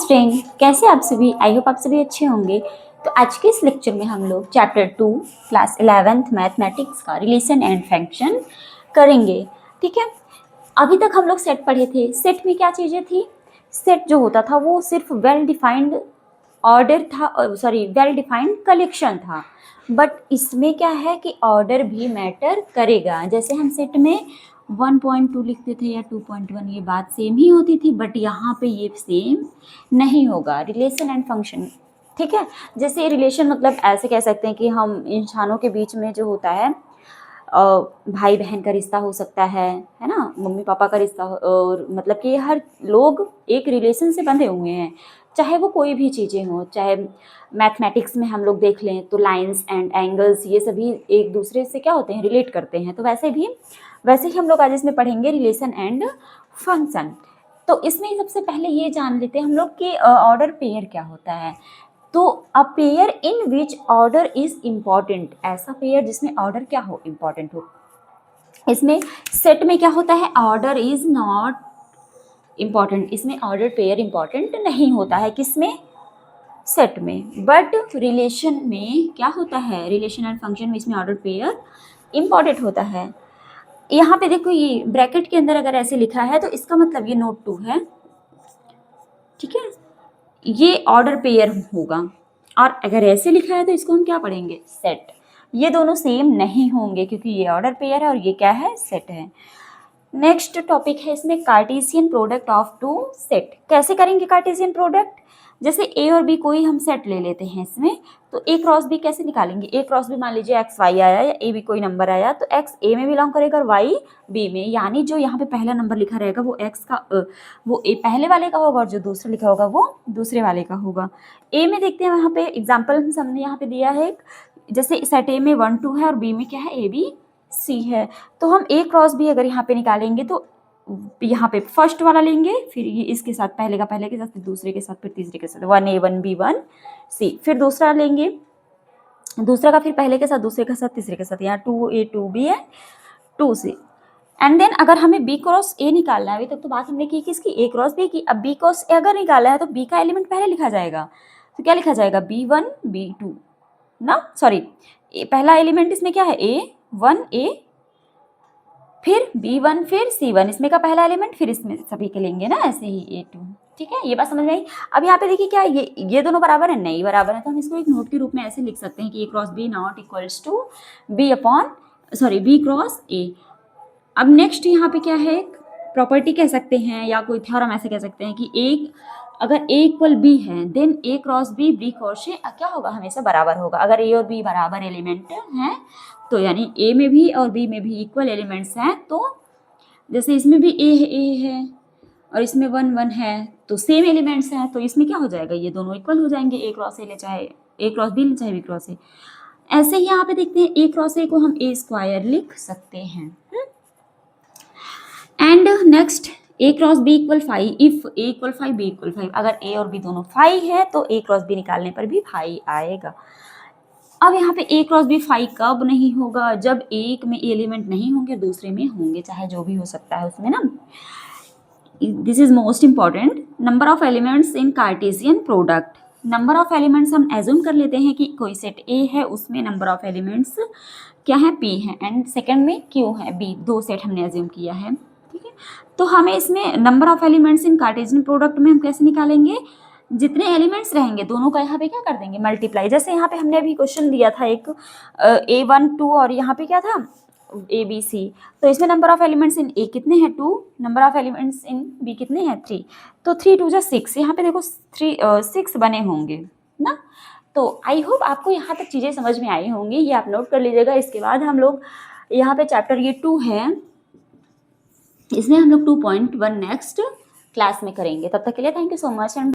String, कैसे आप सभी? आई होप आप सभी अच्छे होंगे। तो आज के इस लेक्चर में हम लोग चैप्टर 2 क्लास 11th मैथमेटिक्स का रिलेशन एंड फंक्शन करेंगे। ठीक है, अभी तक हम लोग सेट पढ़े थे। सेट में क्या चीज़ें थी? सेट जो होता था वो सिर्फ वेल डिफाइंड ऑर्डर था, सॉरी वेल डिफाइंड कलेक्शन था। बट इसमें क्या है कि ऑर्डर भी मैटर करेगा। जैसे हम सेट में 1.2 लिखते थे या 2.1, ये बात सेम ही होती थी, बट यहाँ पे ये सेम नहीं होगा। रिलेशन एंड फंक्शन, ठीक है। जैसे रिलेशन मतलब ऐसे कह सकते हैं कि हम इंसानों के बीच में जो होता है, भाई बहन का रिश्ता हो सकता है ना, मम्मी पापा का रिश्ता, और मतलब कि हर लोग एक रिलेशन से बंधे हुए हैं, चाहे वो कोई भी चीज़ें हों। चाहे मैथमेटिक्स में हम लोग देख लें तो लाइंस एंड एंगल्स, ये सभी एक दूसरे से क्या होते हैं, रिलेट करते हैं। तो वैसे ही हम लोग आज इसमें पढ़ेंगे रिलेशन एंड फंक्शन। तो इसमें सबसे पहले ये जान लेते हैं हम लोग कि ऑर्डर पेयर क्या होता है। तो a pair in which order is important, ऐसा पेयर जिसमें ऑर्डर क्या हो, इम्पॉर्टेंट हो। इसमें सेट में क्या होता है, ऑर्डर इज नॉट इम्पॉर्टेंट, इसमें ऑर्डर पेयर इम्पॉर्टेंट नहीं होता है। किसमें? सेट में। बट रिलेशन में क्या होता है, रिलेशन एंड फंक्शन में इसमें ऑर्डर पेयर इम्पॉर्टेंट होता है। यहाँ पे देखो, ये ब्रैकेट के अंदर अगर ऐसे लिखा है तो इसका मतलब ये नोट 2 है, ठीक है, ये ऑर्डर पेयर होगा। और अगर ऐसे लिखा है तो इसको हम क्या पढ़ेंगे, सेट। ये दोनों सेम नहीं होंगे क्योंकि ये ऑर्डर पेयर है और ये क्या है, सेट है। नेक्स्ट टॉपिक है इसमें Cartesian product of two set. कैसे करेंगे कार्टेशियन प्रोडक्ट? जैसे ए और बी कोई हम सेट ले लेते हैं इसमें, तो ए क्रॉस बी कैसे निकालेंगे? ए क्रॉस बी, मान लीजिए एक्स वाई आया या ए बी कोई नंबर आया, तो एक्स ए में बिलोंग करेगा और वाई बी में, यानी जो यहाँ पे पहला नंबर लिखा रहेगा वो एक्स का वो ए पहले वाले का होगा और जो दूसरा लिखा होगा वो दूसरे वाले का होगा। ए में देखते हैं, यहाँ पे एग्जाम्पल हमने यहाँ पे दिया है, जैसे सेट ए में 1 2 है और बी में क्या है, ए बी सी है। तो हम ए क्रॉस बी अगर यहाँ पे निकालेंगे तो यहाँ पे फर्स्ट वाला लेंगे, फिर ये इसके साथ पहले का पहले के साथ, फिर दूसरे के साथ, फिर तीसरे के साथ, 1 A 1 B 1 C, फिर दूसरा लेंगे, दूसरा का फिर पहले के साथ, दूसरे के साथ, तीसरे के साथ, यहाँ 2 A 2 B है, 2 C। एंड देन अगर हमें B क्रॉस A निकालना है, अभी तक तो बात हमने की किसकी, A क्रॉस B की। अब B क्रॉस A अगर निकाला है तो B का एलिमेंट पहले लिखा जाएगा, तो क्या लिखा जाएगा, B1 B2 ना, सॉरी, पहला एलिमेंट इसमें क्या है, A1 A, फिर B1 फिर C1, इसमें का पहला एलिमेंट, फिर इसमें सभी के लेंगे ना, ऐसे ही A2। ठीक है, ये बात समझ में आई। अब यहाँ पे देखिए क्या ये दोनों बराबर है, नहीं बराबर है, तो हम इसको एक नोट के रूप में ऐसे लिख सकते हैं कि A cross B not equals to B cross A। अब नेक्स्ट यहाँ पे क्या है, एक प्रॉपर्टी कह सकते हैं या कोई थ्योरम ऐसे कह सकते हैं कि एक अगर A इक्वल B है then A cross B cross A क्या होगा, हमेशा बराबर होगा। अगर A और B बराबर एलिमेंट हैं तो यानी A में भी और B में भी इक्वल एलिमेंट्स हैं, तो जैसे इसमें भी A है और इसमें 1 1 है तो सेम एलिमेंट्स हैं, तो इसमें क्या हो जाएगा, ये दोनों इक्वल हो जाएंगे। A क्रॉस A ले, चाहे A क्रॉस B ले, चाहे B क्रॉस A। ऐसे ही यहाँ पे देखते हैं A क्रॉस A को हम A स्क्वायर लिख सकते हैं। And next A cross B equal 5, if A equal 5 B equal 5, अगर A और B दोनों 5 है तो A क्रॉस B निकालने पर भी 5 आएगा। अब यहाँ पे A क्रॉस B 5 कब नहीं होगा, जब एक में एलिमेंट नहीं होंगे दूसरे में होंगे, चाहे जो भी हो सकता है उसमें ना। This is most important, number of elements in Cartesian product. Number of elements हम एज्यूम कर लेते हैं कि कोई सेट A है, उसमें नंबर ऑफ एलिमेंट्स क्या है, P है, एंड सेकंड में Q है, B, दो सेट हमने एज्यूम किया है। ठीक है, तो हमें इसमें number of elements in Cartesian product में हम कैसे निकालेंगे, जितने एलिमेंट्स रहेंगे दोनों का यहाँ पे क्या कर देंगे, मल्टीप्लाई। जैसे यहाँ पे हमने अभी क्वेश्चन दिया था एक A1 2 और यहाँ पे क्या था ABC, तो इसमें number of elements in A कितने हैं, 2, number of elements in B कितने हैं, 3, तो 3 2 जा 6, यहाँ पे देखो 6 बने होंगे ना। तो आई होप आपको यहाँ तक चीज़ें समझ में आई होंगी, ये आप नोट कर लीजिएगा। इसके बाद हम लोग यहाँ पे चैप्टर ये 2 है, इसमें हम लोग 2.1 नेक्स्ट क्लास में करेंगे। तब तक के लिए thank you so much and